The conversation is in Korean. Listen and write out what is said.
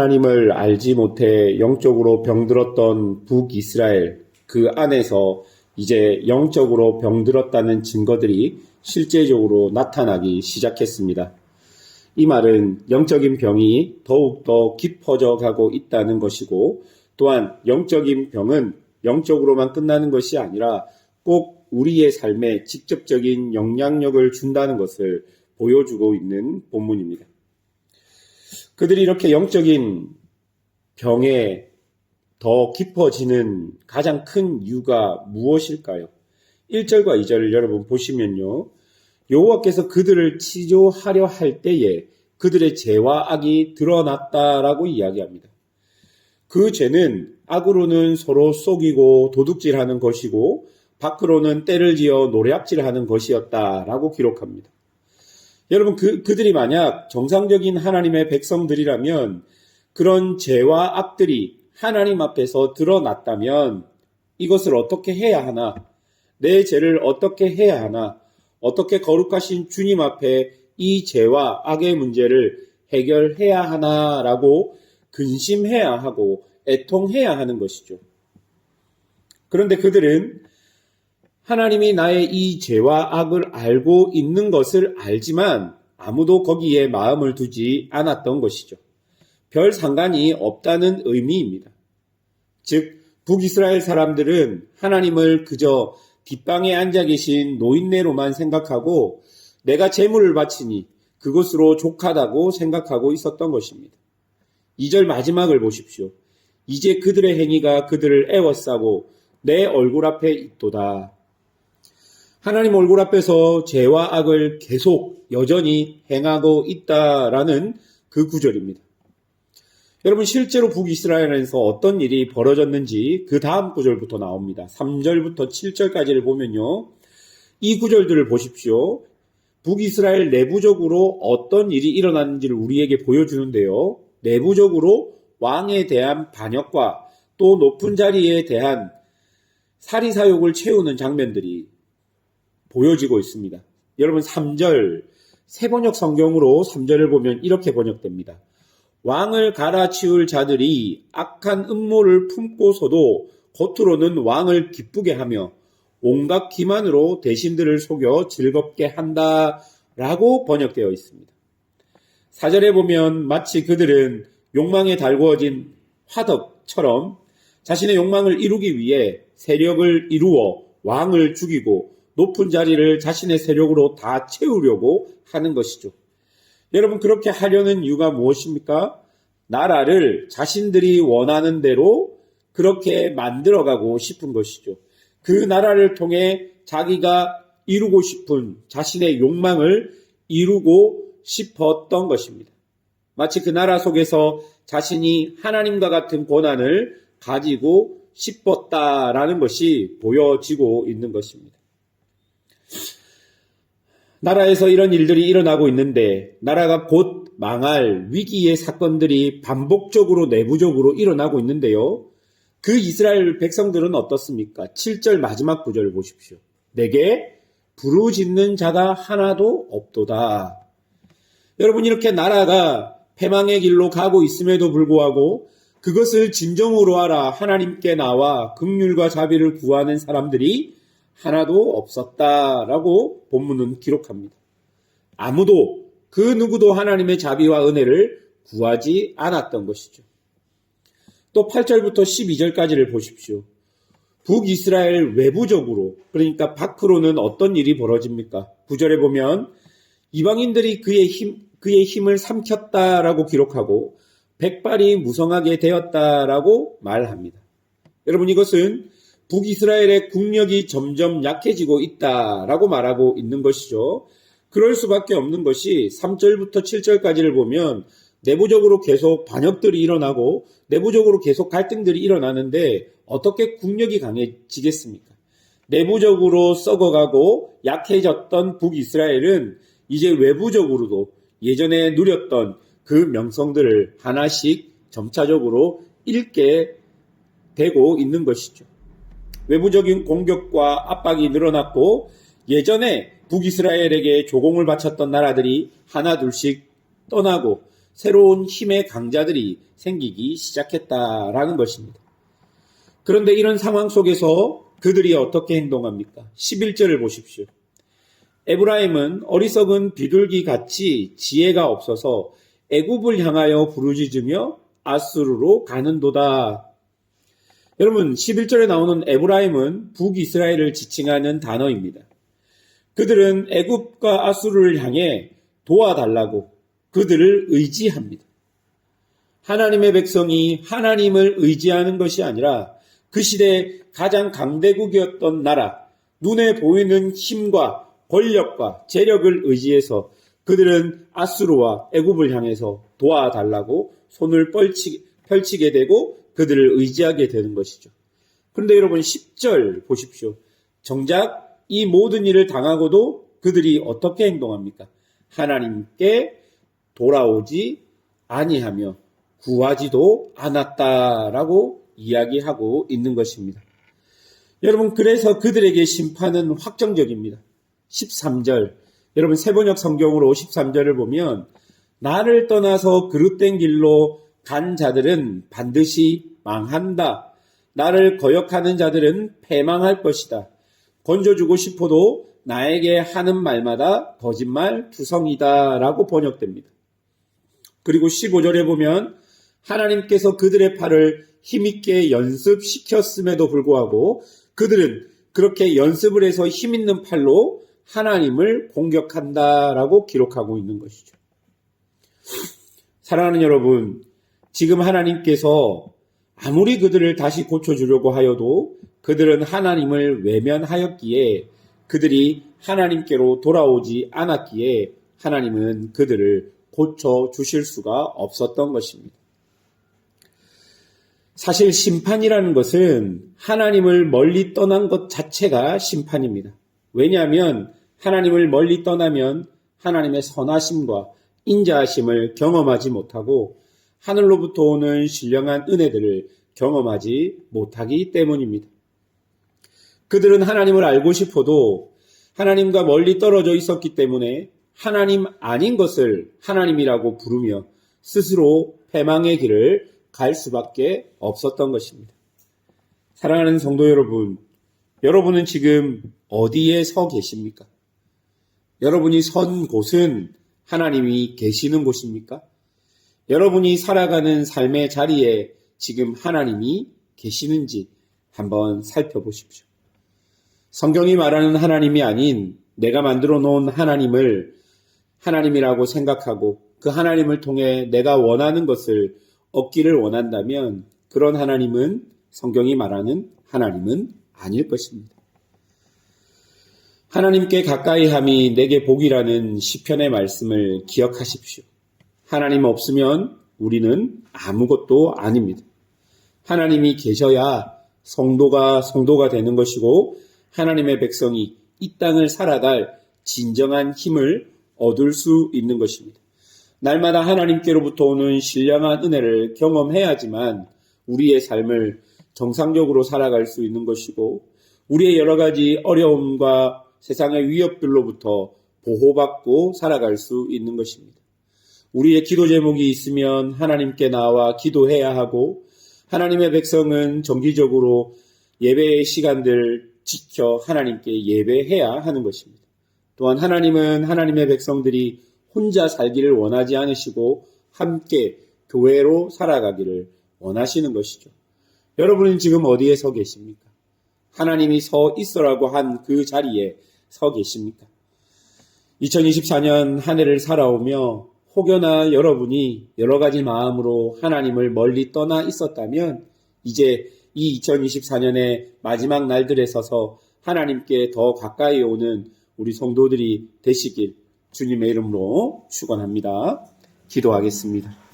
하나님을 알지 못해 영적으로 병들었던 북이스라엘, 그 안에서 이제 영적으로 병들었다는 증거들이 실제적으로 나타나기 시작했습니다. 이 말은 영적인 병이 더욱더 깊어져 가고 있다는 것이고, 또한 영적인 병은 영적으로만 끝나는 것이 아니라 꼭 우리의 삶에 직접적인 영향력을 준다는 것을 보여주고 있는 본문입니다. 그들이 이렇게 영적인 병에 더 깊어지는 가장 큰 이유가 무엇일까요? 1절과 2절을 여러분 보시면요, 여호와께서 그들을 치료하려 할 때에 그들의 죄와 악이 드러났다라고 이야기합니다. 그 죄는 악으로는 서로 속이고 도둑질하는 것이고 밖으로는 때를 지어 노략질하는 것이었다라고 기록합니다. 여러분, 그들이 만약 정상적인 하나님의 백성들이라면 그런 죄와 악들이 하나님 앞에서 드러났다면 이것을 어떻게 해야 하나? 내 죄를 어떻게 해야 하나? 어떻게 거룩하신 주님 앞에 이 죄와 악의 문제를 해결해야 하나라고 근심해야 하고 애통해야 하는 것이죠. 그런데 그들은 하나님이 나의 이 죄와 악을 알고 있는 것을 알지만 아무도 거기에 마음을 두지 않았던 것이죠. 별 상관이 없다는 의미입니다. 즉, 북이스라엘 사람들은 하나님을 그저 뒷방에 앉아 계신 노인네로만 생각하고 내가 제물을 바치니 그것으로 족하다고 생각하고 있었던 것입니다. 2절 마지막을 보십시오. 이제 그들의 행위가 그들을 애워싸고 내 얼굴 앞에 있도다. 하나님 얼굴 앞에서 죄와 악을 계속 여전히 행하고 있다라는 그 구절입니다. 여러분, 실제로 북이스라엘에서 어떤 일이 벌어졌는지 그 다음 구절부터 나옵니다. 3절부터 7절까지를 보면요, 이 구절들을 보십시오. 북이스라엘 내부적으로 어떤 일이 일어났는지를 우리에게 보여주는데요, 내부적으로 왕에 대한 반역과 또 높은 자리에 대한 사리사욕을 채우는 장면들이 보여지고 있습니다. 여러분, 3절, 새번역 성경으로 3절을 보면 이렇게 번역됩니다. 왕을 갈아치울 자들이 악한 음모를 품고서도 겉으로는 왕을 기쁘게 하며 온갖 기만으로 대신들을 속여 즐겁게 한다라고 번역되어 있습니다. 4절에 보면 마치 그들은 욕망에 달구어진 화덕처럼 자신의 욕망을 이루기 위해 세력을 이루어 왕을 죽이고 높은 자리를 자신의 세력으로 다 채우려고 하는 것이죠. 여러분, 그렇게 하려는 이유가 무엇입니까? 나라를 자신들이 원하는 대로 그렇게 만들어가고 싶은 것이죠. 그 나라를 통해 자기가 이루고 싶은 자신의 욕망을 이루고 싶었던 것입니다. 마치 그 나라 속에서 자신이 하나님과 같은 권한을 가지고 싶었다라는 것이 보여지고 있는 것입니다. 나라에서 이런 일들이 일어나고 있는데 나라가 곧 망할 위기의 사건들이 반복적으로 내부적으로 일어나고 있는데요, 그 이스라엘 백성들은 어떻습니까? 7절 마지막 구절을 보십시오. 내게 부르짖는 자가 하나도 없도다. 여러분, 이렇게 나라가 패망의 길로 가고 있음에도 불구하고 그것을 진정으로 알아 하나님께 나와 긍휼과 자비를 구하는 사람들이 하나도 없었다라고 본문은 기록합니다. 아무도, 그 누구도 하나님의 자비와 은혜를 구하지 않았던 것이죠. 또 8절부터 12절까지를 보십시오. 북이스라엘 외부적으로, 그러니까 밖으로는 어떤 일이 벌어집니까? 9절에 보면 이방인들이 그의 힘을 삼켰다라고 기록하고 백발이 무성하게 되었다라고 말합니다. 여러분, 이것은 북이스라엘의 국력이 점점 약해지고 있다라고 말하고 있는 것이죠. 그럴 수밖에 없는 것이 3절부터 7절까지를 보면 내부적으로 계속 반역들이 일어나고 내부적으로 계속 갈등들이 일어나는데 어떻게 국력이 강해지겠습니까? 내부적으로 썩어가고 약해졌던 북이스라엘은 이제 외부적으로도 예전에 누렸던 그 명성들을 하나씩 점차적으로 잃게 되고 있는 것이죠. 외부적인 공격과 압박이 늘어났고 예전에 북이스라엘에게 조공을 바쳤던 나라들이 하나 둘씩 떠나고 새로운 힘의 강자들이 생기기 시작했다라는 것입니다. 그런데 이런 상황 속에서 그들이 어떻게 행동합니까? 11절을 보십시오. 에브라임은 어리석은 비둘기 같이 지혜가 없어서 애굽을 향하여 부르짖으며 아수르로 가는도다. 여러분, 11절에 나오는 에브라임은 북이스라엘을 지칭하는 단어입니다. 그들은 애굽과 아수르를 향해 도와달라고 그들을 의지합니다. 하나님의 백성이 하나님을 의지하는 것이 아니라 그 시대에 가장 강대국이었던 나라, 눈에 보이는 힘과 권력과 재력을 의지해서 그들은 아수르와 애굽을 향해서 도와달라고 손을 펼치게 되고 그들을 의지하게 되는 것이죠. 그런데 여러분 10절 보십시오. 정작 이 모든 일을 당하고도 그들이 어떻게 행동합니까? 하나님께 돌아오지 아니하며 구하지도 않았다라고 이야기하고 있는 것입니다. 여러분, 그래서 그들에게 심판은 확정적입니다. 13절, 여러분 세번역 성경으로 13절을 보면 나를 떠나서 그릇된 길로 간 자들은 반드시 망한다. 나를 거역하는 자들은 패망할 것이다. 건져주고 싶어도 나에게 하는 말마다 거짓말 투성이다 라고 번역됩니다. 그리고 15절에 보면 하나님께서 그들의 팔을 힘있게 연습시켰음에도 불구하고 그들은 그렇게 연습을 해서 힘있는 팔로 하나님을 공격한다라고 기록하고 있는 것이죠. 사랑하는 여러분, 지금 하나님께서 아무리 그들을 다시 고쳐주려고 하여도 그들은 하나님을 외면하였기에 그들이 하나님께로 돌아오지 않았기에 하나님은 그들을 고쳐주실 수가 없었던 것입니다. 사실 심판이라는 것은 하나님을 멀리 떠난 것 자체가 심판입니다. 왜냐하면 하나님을 멀리 떠나면 하나님의 선하심과 인자하심을 경험하지 못하고 하늘로부터 오는 신령한 은혜들을 경험하지 못하기 때문입니다. 그들은 하나님을 알고 싶어도 하나님과 멀리 떨어져 있었기 때문에 하나님 아닌 것을 하나님이라고 부르며 스스로 패망의 길을 갈 수밖에 없었던 것입니다. 사랑하는 성도 여러분, 여러분은 지금 어디에 서 계십니까? 여러분이 선 곳은 하나님이 계시는 곳입니까? 여러분이 살아가는 삶의 자리에 지금 하나님이 계시는지 한번 살펴보십시오. 성경이 말하는 하나님이 아닌 내가 만들어 놓은 하나님을 하나님이라고 생각하고 그 하나님을 통해 내가 원하는 것을 얻기를 원한다면 그런 하나님은 성경이 말하는 하나님은 아닐 것입니다. 하나님께 가까이 함이 내게 복이라는 시편의 말씀을 기억하십시오. 하나님 없으면 우리는 아무것도 아닙니다. 하나님이 계셔야 성도가 되는 것이고 하나님의 백성이 이 땅을 살아갈 진정한 힘을 얻을 수 있는 것입니다. 날마다 하나님께로부터 오는 신령한 은혜를 경험해야지만 우리의 삶을 정상적으로 살아갈 수 있는 것이고 우리의 여러 가지 어려움과 세상의 위협들로부터 보호받고 살아갈 수 있는 것입니다. 우리의 기도 제목이 있으면 하나님께 나와 기도해야 하고 하나님의 백성은 정기적으로 예배의 시간들 지켜 하나님께 예배해야 하는 것입니다. 또한 하나님은 하나님의 백성들이 혼자 살기를 원하지 않으시고 함께 교회로 살아가기를 원하시는 것이죠. 여러분은 지금 어디에 서 계십니까? 하나님이 서 있으라고 한 그 자리에 서 계십니까? 2024년 한 해를 살아오며 혹여나 여러분이 여러 가지 마음으로 하나님을 멀리 떠나 있었다면 이제 이 2024년의 마지막 날들에 서서 하나님께 더 가까이 오는 우리 성도들이 되시길 주님의 이름으로 축원합니다. 기도하겠습니다.